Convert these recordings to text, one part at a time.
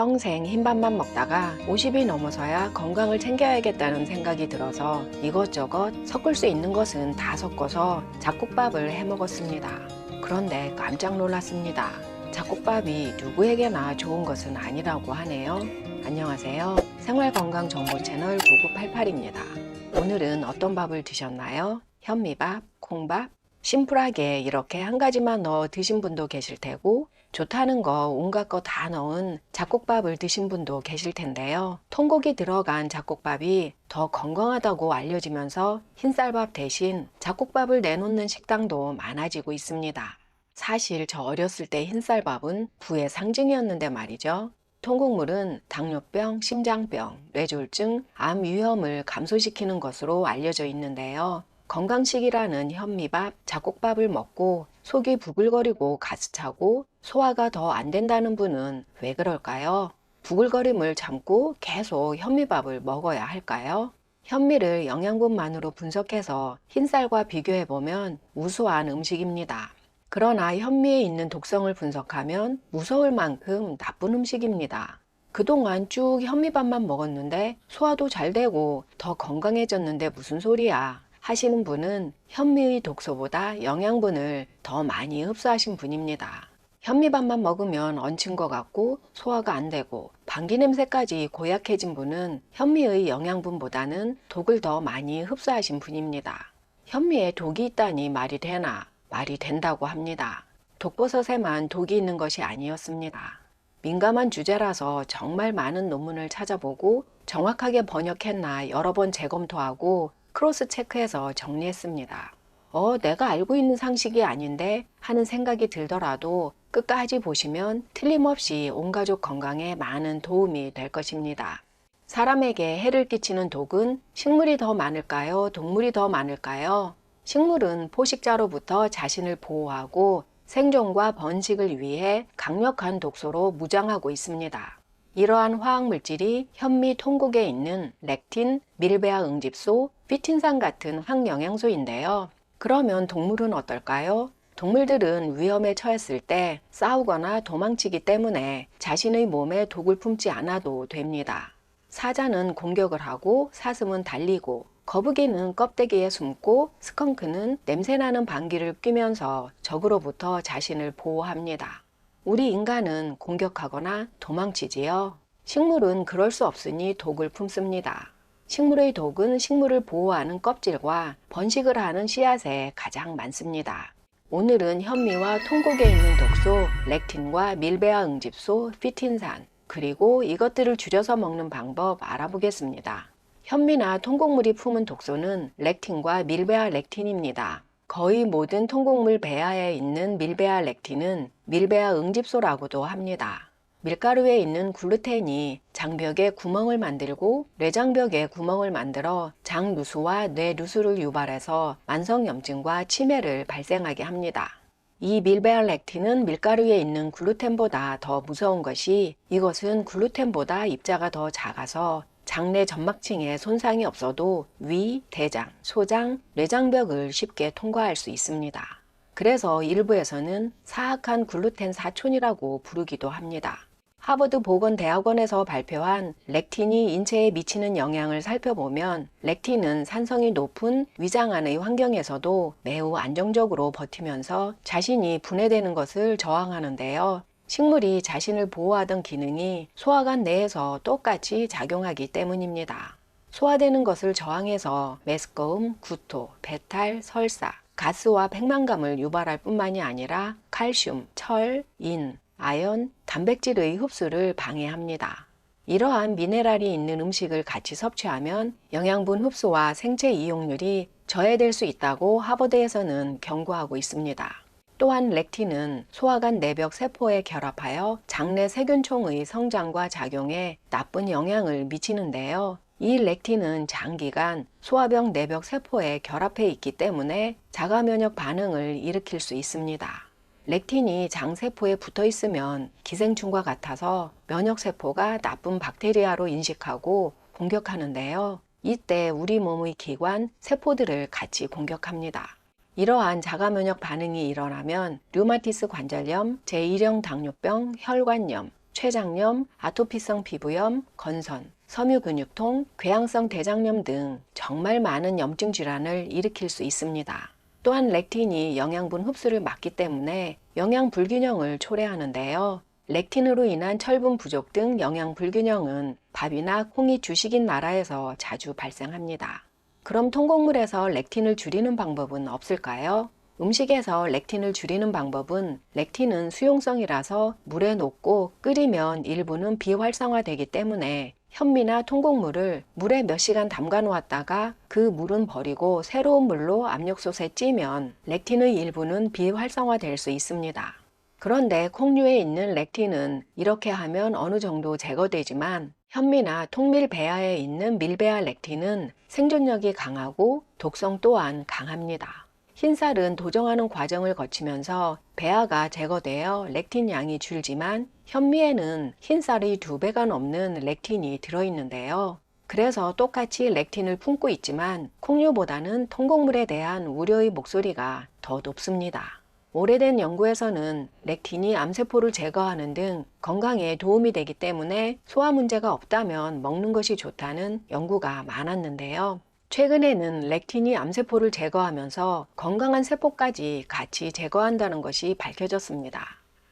평생 흰밥만 먹다가 50이 넘어서야 건강을 챙겨야겠다는 생각이 들어서 이것저것 섞을 수 있는 것은 다 섞어서 잡곡밥을 해 먹었습니다. 그런데 깜짝 놀랐습니다. 잡곡밥이 누구에게나 좋은 것은 아니라고 하네요. 안녕하세요. 생활건강정보 채널 9988입니다. 오늘은 어떤 밥을 드셨나요? 현미밥, 콩밥? 심플하게 이렇게 한 가지만 넣어 드신 분도 계실 테고 좋다는 거 온갖 거 다 넣은 잡곡밥을 드신 분도 계실 텐데요. 통곡이 들어간 잡곡밥이 더 건강하다고 알려지면서 흰쌀밥 대신 잡곡밥을 내놓는 식당도 많아지고 있습니다. 사실 저 어렸을 때 흰쌀밥은 부의 상징이었는데 말이죠. 통곡물은 당뇨병, 심장병, 뇌졸중, 암 위험을 감소시키는 것으로 알려져 있는데요. 건강식이라는 현미밥, 잡곡밥을 먹고 속이 부글거리고 가스차고 소화가 더 안 된다는 분은 왜 그럴까요? 부글거림을 참고 계속 현미밥을 먹어야 할까요? 현미를 영양분만으로 분석해서 흰쌀과 비교해보면 우수한 음식입니다. 그러나 현미에 있는 독성을 분석하면 무서울 만큼 나쁜 음식입니다. 그동안 쭉 현미밥만 먹었는데 소화도 잘 되고 더 건강해졌는데 무슨 소리야 하시는 분은 현미의 독소보다 영양분을 더 많이 흡수하신 분입니다. 현미밥만 먹으면 얹힌 것 같고 소화가 안 되고 방귀 냄새까지 고약해진 분은 현미의 영양분보다는 독을 더 많이 흡수하신 분입니다. 현미에 독이 있다니 말이 되나? 말이 된다고 합니다. 독버섯에만 독이 있는 것이 아니었습니다. 민감한 주제라서 정말 많은 논문을 찾아보고 정확하게 번역했나 여러 번 재검토하고 크로스 체크해서 정리했습니다. 내가 알고 있는 상식이 아닌데 하는 생각이 들더라도 끝까지 보시면 틀림없이 온 가족 건강에 많은 도움이 될 것입니다. 사람에게 해를 끼치는 독은 식물이 더 많을까요? 동물이 더 많을까요? 식물은 포식자로부터 자신을 보호하고 생존과 번식을 위해 강력한 독소로 무장하고 있습니다. 이러한 화학물질이 현미 통곡에 있는 렉틴, 밀베아 응집소, 피틴산 같은 항영양소인데요. 그러면 동물은 어떨까요? 동물들은 위험에 처했을 때 싸우거나 도망치기 때문에 자신의 몸에 독을 품지 않아도 됩니다. 사자는 공격을 하고 사슴은 달리고 거북이는 껍데기에 숨고 스컹크는 냄새나는 방귀를 뀌면서 적으로부터 자신을 보호합니다. 우리 인간은 공격하거나 도망치지요. 식물은 그럴 수 없으니 독을 품습니다. 식물의 독은 식물을 보호하는 껍질과 번식을 하는 씨앗에 가장 많습니다. 오늘은 현미와 통곡에 있는 독소, 렉틴과 밀베아 응집소, 피틴산, 그리고 이것들을 줄여서 먹는 방법 알아보겠습니다. 현미나 통곡물이 품은 독소는 렉틴과 밀베아 렉틴입니다. 거의 모든 통곡물 배아에 있는 밀베아 렉틴은 밀베아 응집소라고도 합니다. 밀가루에 있는 글루텐이 장벽에 구멍을 만들고 뇌장벽에 구멍을 만들어 장누수와 뇌누수를 유발해서 만성염증과 치매를 발생하게 합니다. 이 밀베아 렉틴은 밀가루에 있는 글루텐보다 더 무서운 것이 이것은 글루텐보다 입자가 더 작아서 장내 점막층에 손상이 없어도 위, 대장, 소장, 뇌장벽을 쉽게 통과할 수 있습니다. 그래서 일부에서는 사악한 글루텐 사촌이라고 부르기도 합니다. 하버드 보건대학원에서 발표한 렉틴이 인체에 미치는 영향을 살펴보면 렉틴은 산성이 높은 위장 안의 환경에서도 매우 안정적으로 버티면서 자신이 분해되는 것을 저항하는데요. 식물이 자신을 보호하던 기능이 소화관 내에서 똑같이 작용하기 때문입니다. 소화되는 것을 저항해서 메스꺼움, 구토, 배탈, 설사, 가스와 백만감을 유발할 뿐만이 아니라 칼슘, 철, 인, 아연, 단백질의 흡수를 방해합니다. 이러한 미네랄이 있는 음식을 같이 섭취하면 영양분 흡수와 생체 이용률이 저해될 수 있다고 하버드에서는 경고하고 있습니다. 또한 렉틴은 소화관 내벽 세포에 결합하여 장내 세균총의 성장과 작용에 나쁜 영향을 미치는데요. 이 렉틴은 장기간 소화벽 내벽 세포에 결합해 있기 때문에 자가면역 반응을 일으킬 수 있습니다. 렉틴이 장세포에 붙어 있으면 기생충과 같아서 면역세포가 나쁜 박테리아로 인식하고 공격하는데요. 이때 우리 몸의 기관, 세포들을 같이 공격합니다. 이러한 자가면역 반응이 일어나면 류마티스 관절염, 제1형 당뇨병, 혈관염, 췌장염, 아토피성 피부염, 건선, 섬유근육통, 궤양성 대장염 등 정말 많은 염증 질환을 일으킬 수 있습니다. 또한 렉틴이 영양분 흡수를 막기 때문에 영양 불균형을 초래하는데요. 렉틴으로 인한 철분 부족 등 영양 불균형은 밥이나 콩이 주식인 나라에서 자주 발생합니다. 그럼 통곡물에서 렉틴을 줄이는 방법은 없을까요? 음식에서 렉틴을 줄이는 방법은 렉틴은 수용성이라서 물에 녹고 끓이면 일부는 비활성화되기 때문에 현미나 통곡물을 물에 몇 시간 담가 놓았다가 그 물은 버리고 새로운 물로 압력솥에 찌면 렉틴의 일부는 비활성화될 수 있습니다. 그런데 콩류에 있는 렉틴은 이렇게 하면 어느 정도 제거되지만 현미나 통밀 배아에 있는 밀배아 렉틴은 생존력이 강하고 독성 또한 강합니다. 흰쌀은 도정하는 과정을 거치면서 배아가 제거되어 렉틴 양이 줄지만 현미에는 흰쌀의 2배가 넘는 렉틴이 들어있는데요. 그래서 똑같이 렉틴을 품고 있지만 콩류보다는 통곡물에 대한 우려의 목소리가 더 높습니다. 오래된 연구에서는 렉틴이 암세포를 제거하는 등 건강에 도움이 되기 때문에 소화 문제가 없다면 먹는 것이 좋다는 연구가 많았는데요. 최근에는 렉틴이 암세포를 제거하면서 건강한 세포까지 같이 제거한다는 것이 밝혀졌습니다.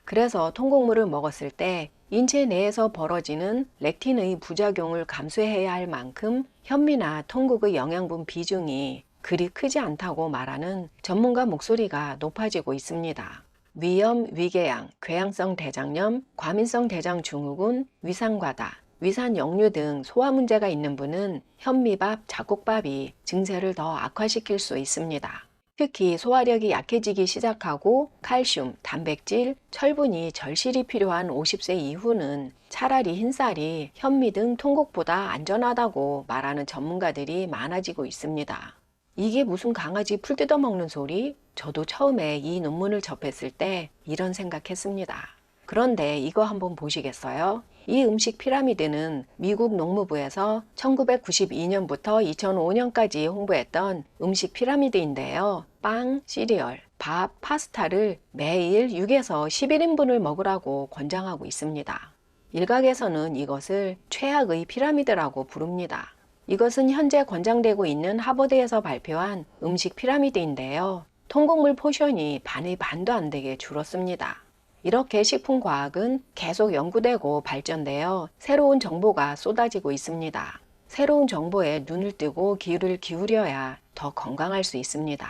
그래서 통곡물을 먹었을 때 인체 내에서 벌어지는 렉틴의 부작용을 감수해야 할 만큼 현미나 통곡의 영양분 비중이 그리 크지 않다고 말하는 전문가 목소리가 높아지고 있습니다. 위염, 위궤양, 궤양성 대장염, 과민성 대장 증후군, 위산과다, 위산 역류 등 소화 문제가 있는 분은 현미밥, 잡곡밥이 증세를 더 악화시킬 수 있습니다. 특히 소화력이 약해지기 시작하고 칼슘, 단백질, 철분이 절실히 필요한 50세 이후는 차라리 흰쌀이 현미 등 통곡보다 안전하다고 말하는 전문가들이 많아지고 있습니다. 이게 무슨 강아지 풀 뜯어먹는 소리? 저도 처음에 이 논문을 접했을 때 이런 생각했습니다. 그런데 이거 한번 보시겠어요? 이 음식 피라미드는 미국 농무부에서 1992년부터 2005년까지 홍보했던 음식 피라미드인데요. 빵, 시리얼, 밥, 파스타를 매일 6에서 11인분을 먹으라고 권장하고 있습니다. 일각에서는 이것을 최악의 피라미드라고 부릅니다. 이것은 현재 권장되고 있는 하버드에서 발표한 음식 피라미드인데요. 통곡물 포션이 반의 반도 안 되게 줄었습니다. 이렇게 식품과학은 계속 연구되고 발전되어 새로운 정보가 쏟아지고 있습니다. 새로운 정보에 눈을 뜨고 귀를 기울여야 더 건강할 수 있습니다.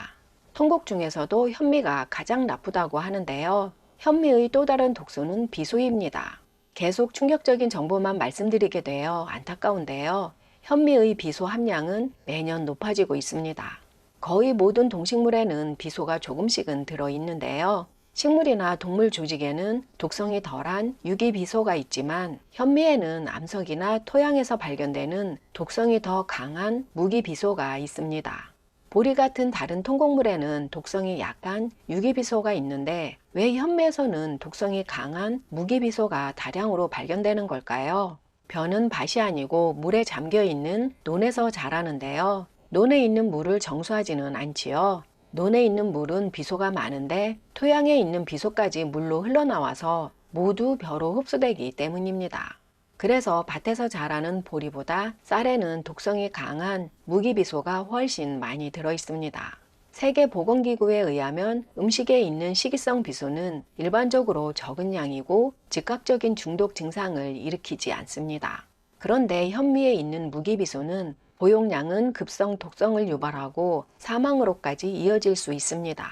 통곡 중에서도 현미가 가장 나쁘다고 하는데요. 현미의 또 다른 독소는 비소입니다. 계속 충격적인 정보만 말씀드리게 되어 안타까운데요. 현미의 비소 함량은 매년 높아지고 있습니다. 거의 모든 동식물에는 비소가 조금씩은 들어있는데요. 식물이나 동물 조직에는 독성이 덜한 유기비소가 있지만 현미에는 암석이나 토양에서 발견되는 독성이 더 강한 무기비소가 있습니다. 보리 같은 다른 통곡물에는 독성이 약한 유기비소가 있는데 왜 현미에서는 독성이 강한 무기비소가 다량으로 발견되는 걸까요? 벼는 밭이 아니고 물에 잠겨 있는 논에서 자라는데요. 논에 있는 물을 정수하지는 않지요. 논에 있는 물은 비소가 많은데 토양에 있는 비소까지 물로 흘러나와서 모두 벼로 흡수되기 때문입니다. 그래서 밭에서 자라는 보리보다 쌀에는 독성이 강한 무기비소가 훨씬 많이 들어 있습니다. 세계보건기구에 의하면 음식에 있는 식이성 비소는 일반적으로 적은 양이고 즉각적인 중독 증상을 일으키지 않습니다. 그런데 현미에 있는 무기비소는 복용량은 급성 독성을 유발하고 사망으로까지 이어질 수 있습니다.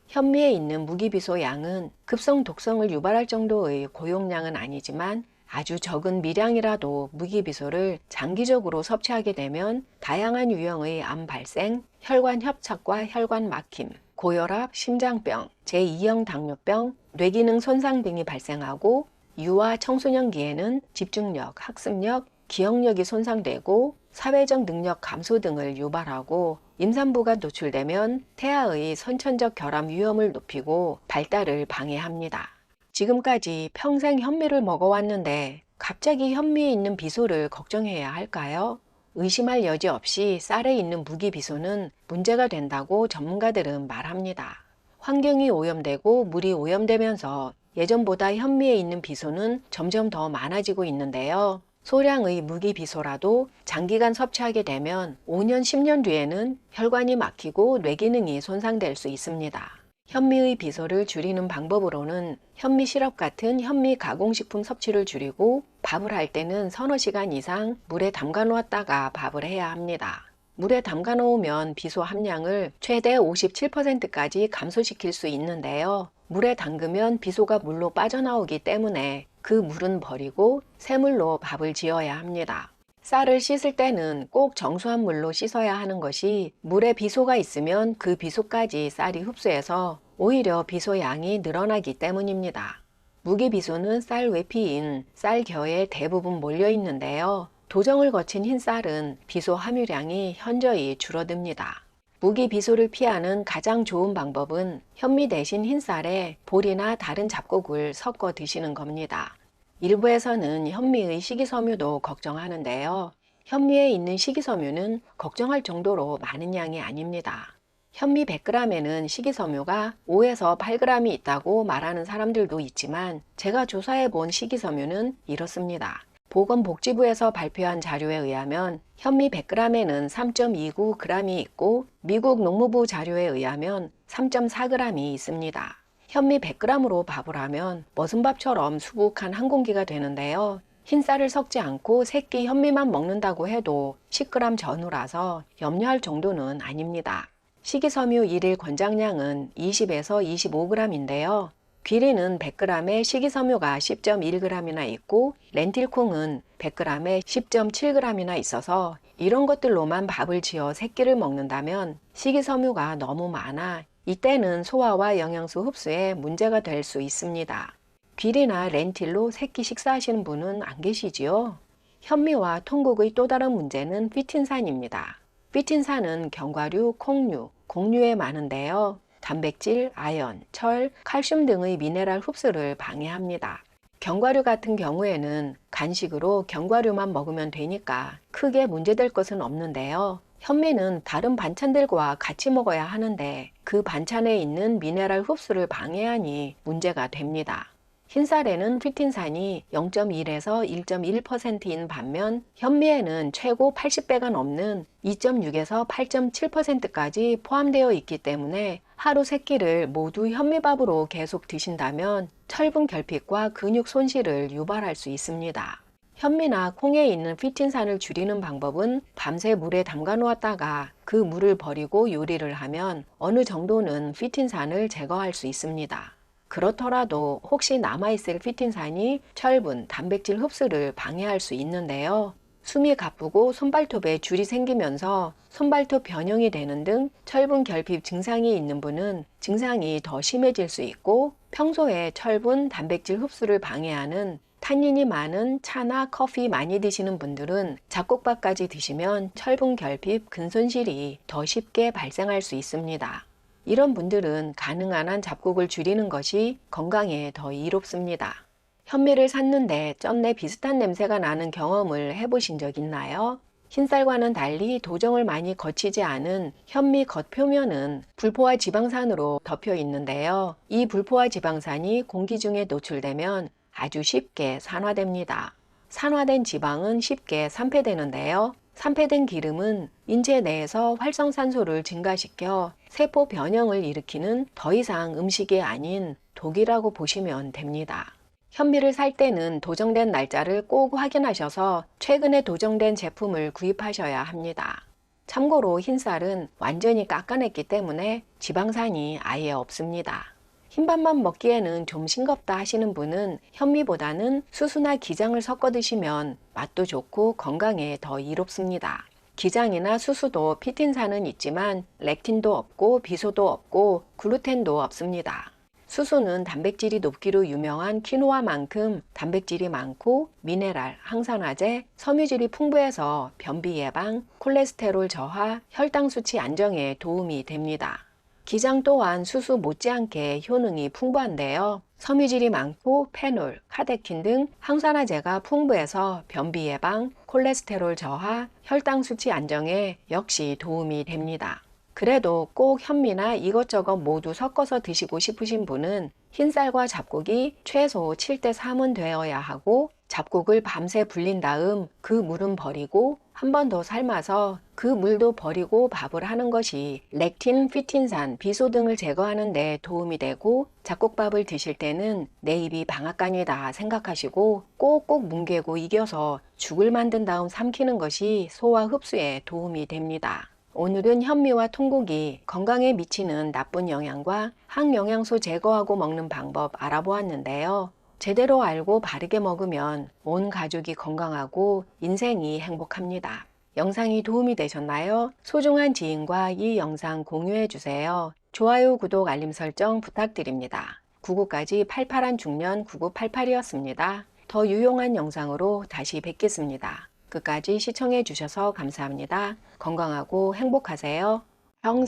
현미에 있는 무기비소 양은 급성 독성을 유발할 정도의 고용량은 아니지만 아주 적은 미량이라도 무기비소를 장기적으로 섭취하게 되면 다양한 유형의 암 발생, 혈관 협착과 혈관 막힘, 고혈압, 심장병, 제2형 당뇨병, 뇌기능 손상 등이 발생하고 유아 청소년기에는 집중력, 학습력, 기억력이 손상되고 사회적 능력 감소 등을 유발하고 임산부가 노출되면 태아의 선천적 결함 위험을 높이고 발달을 방해합니다. 지금까지 평생 현미를 먹어왔는데 갑자기 현미에 있는 비소를 걱정해야 할까요? 의심할 여지 없이 쌀에 있는 무기비소는 문제가 된다고 전문가들은 말합니다. 환경이 오염되고 물이 오염되면서 예전보다 현미에 있는 비소는 점점 더 많아지고 있는데요. 소량의 무기 비소라도 장기간 섭취하게 되면 5년, 10년 뒤에는 혈관이 막히고 뇌 기능이 손상될 수 있습니다. 현미의 비소를 줄이는 방법으로는 현미 시럽 같은 현미 가공식품 섭취를 줄이고 밥을 할 때는 서너 시간 이상 물에 담가 놓았다가 밥을 해야 합니다. 물에 담가 놓으면 비소 함량을 최대 57%까지 감소시킬 수 있는데요. 물에 담그면 비소가 물로 빠져나오기 때문에 그 물은 버리고 새물로 밥을 지어야 합니다. 쌀을 씻을 때는 꼭 정수한 물로 씻어야 하는 것이 물에 비소가 있으면 그 비소까지 쌀이 흡수해서 오히려 비소 양이 늘어나기 때문입니다. 무기 비소는 쌀 외피인 쌀겨에 대부분 몰려 있는데요. 도정을 거친 흰 쌀은 비소 함유량이 현저히 줄어듭니다. 무기 비소를 피하는 가장 좋은 방법은 현미 대신 흰쌀에 보리나 다른 잡곡을 섞어 드시는 겁니다. 일부에서는 현미의 식이섬유도 걱정하는데요. 현미에 있는 식이섬유는 걱정할 정도로 많은 양이 아닙니다. 현미 100g에는 식이섬유가 5에서 8g이 있다고 말하는 사람들도 있지만 제가 조사해 본 식이섬유는 이렇습니다. 보건복지부에서 발표한 자료에 의하면 현미 100g에는 3.29g이 있고 미국 농무부 자료에 의하면 3.4g이 있습니다. 현미 100g으로 밥을 하면 머슴밥처럼 수북한 한 공기가 되는데요. 흰쌀을 섞지 않고 새끼 현미만 먹는다고 해도 10g 전후라서 염려할 정도는 아닙니다. 식이섬유 1일 권장량은 20에서 25g인데요. 귀리는 100g에 식이섬유가 10.1g이나 있고 렌틸콩은 100g에 10.7g이나 있어서 이런 것들로만 밥을 지어 새끼를 먹는다면 식이섬유가 너무 많아 이때는 소화와 영양소 흡수에 문제가 될 수 있습니다. 귀리나 렌틸로 새끼 식사하시는 분은 안 계시지요? 현미와 통곡의 또 다른 문제는 피틴산입니다. 피틴산은 견과류, 콩류, 곡류에 많은데요. 단백질, 아연, 철, 칼슘 등의 미네랄 흡수를 방해합니다. 견과류 같은 경우에는 간식으로 견과류만 먹으면 되니까 크게 문제될 것은 없는데요. 현미는 다른 반찬들과 같이 먹어야 하는데 그 반찬에 있는 미네랄 흡수를 방해하니 문제가 됩니다. 흰쌀에는 피틴산이 0.1에서 1.1%인 반면 현미에는 최고 80배가 넘는 2.6에서 8.7%까지 포함되어 있기 때문에 하루 3끼를 모두 현미밥으로 계속 드신다면 철분 결핍과 근육 손실을 유발할 수 있습니다. 현미나 콩에 있는 피틴산을 줄이는 방법은 밤새 물에 담가 놓았다가 그 물을 버리고 요리를 하면 어느 정도는 피틴산을 제거할 수 있습니다. 그렇더라도 혹시 남아있을 피틴산이 철분, 단백질 흡수를 방해할 수 있는데요. 숨이 가쁘고 손발톱에 줄이 생기면서 손발톱 변형이 되는 등 철분 결핍 증상이 있는 분은 증상이 더 심해질 수 있고 평소에 철분, 단백질 흡수를 방해하는 탄닌이 많은 차나 커피 많이 드시는 분들은 잡곡밥까지 드시면 철분 결핍, 근손실이 더 쉽게 발생할 수 있습니다. 이런 분들은 가능한 한 잡곡을 줄이는 것이 건강에 더 이롭습니다. 현미를 샀는데 쩐내 비슷한 냄새가 나는 경험을 해보신 적 있나요? 흰쌀과는 달리 도정을 많이 거치지 않은 현미 겉표면은 불포화 지방산으로 덮여 있는데요. 이 불포화 지방산이 공기 중에 노출되면 아주 쉽게 산화됩니다. 산화된 지방은 쉽게 산패되는데요. 산패된 기름은 인체 내에서 활성산소를 증가시켜 세포 변형을 일으키는 더 이상 음식이 아닌 독이라고 보시면 됩니다. 현미를 살 때는 도정된 날짜를 꼭 확인하셔서 최근에 도정된 제품을 구입하셔야 합니다. 참고로 흰쌀은 완전히 깎아냈기 때문에 지방산이 아예 없습니다. 흰밥만 먹기에는 좀 싱겁다 하시는 분은 현미보다는 수수나 기장을 섞어 드시면 맛도 좋고 건강에 더 이롭습니다. 기장이나 수수도 피틴산은 있지만 렉틴도 없고 비소도 없고 글루텐도 없습니다. 수수는 단백질이 높기로 유명한 키노아만큼 단백질이 많고 미네랄, 항산화제, 섬유질이 풍부해서 변비 예방, 콜레스테롤 저하, 혈당 수치 안정에 도움이 됩니다. 기장 또한 수수 못지않게 효능이 풍부한데요. 섬유질이 많고 페놀, 카테킨 등 항산화제가 풍부해서 변비 예방, 콜레스테롤 저하, 혈당 수치 안정에 역시 도움이 됩니다. 그래도 꼭 현미나 이것저것 모두 섞어서 드시고 싶으신 분은 흰쌀과 잡곡이 최소 7대3은 되어야 하고 잡곡을 밤새 불린 다음 그 물은 버리고 한 번 더 삶아서 그 물도 버리고 밥을 하는 것이 렉틴, 피틴산, 비소 등을 제거하는 데 도움이 되고 잡곡밥을 드실 때는 내 입이 방앗간이다 생각하시고 꼭꼭 뭉개고 이겨서 죽을 만든 다음 삼키는 것이 소화 흡수에 도움이 됩니다. 오늘은 현미와 통곡이 건강에 미치는 나쁜 영향과 항영양소 제거하고 먹는 방법 알아보았는데요. 제대로 알고 바르게 먹으면 온 가족이 건강하고 인생이 행복합니다. 영상이 도움이 되셨나요? 소중한 지인과 이 영상 공유해 주세요. 좋아요, 구독, 알림 설정 부탁드립니다. 99까지 88한 중년 9988이었습니다. 더 유용한 영상으로 다시 뵙겠습니다. 끝까지 시청해 주셔서 감사합니다. 건강하고 행복하세요. 평생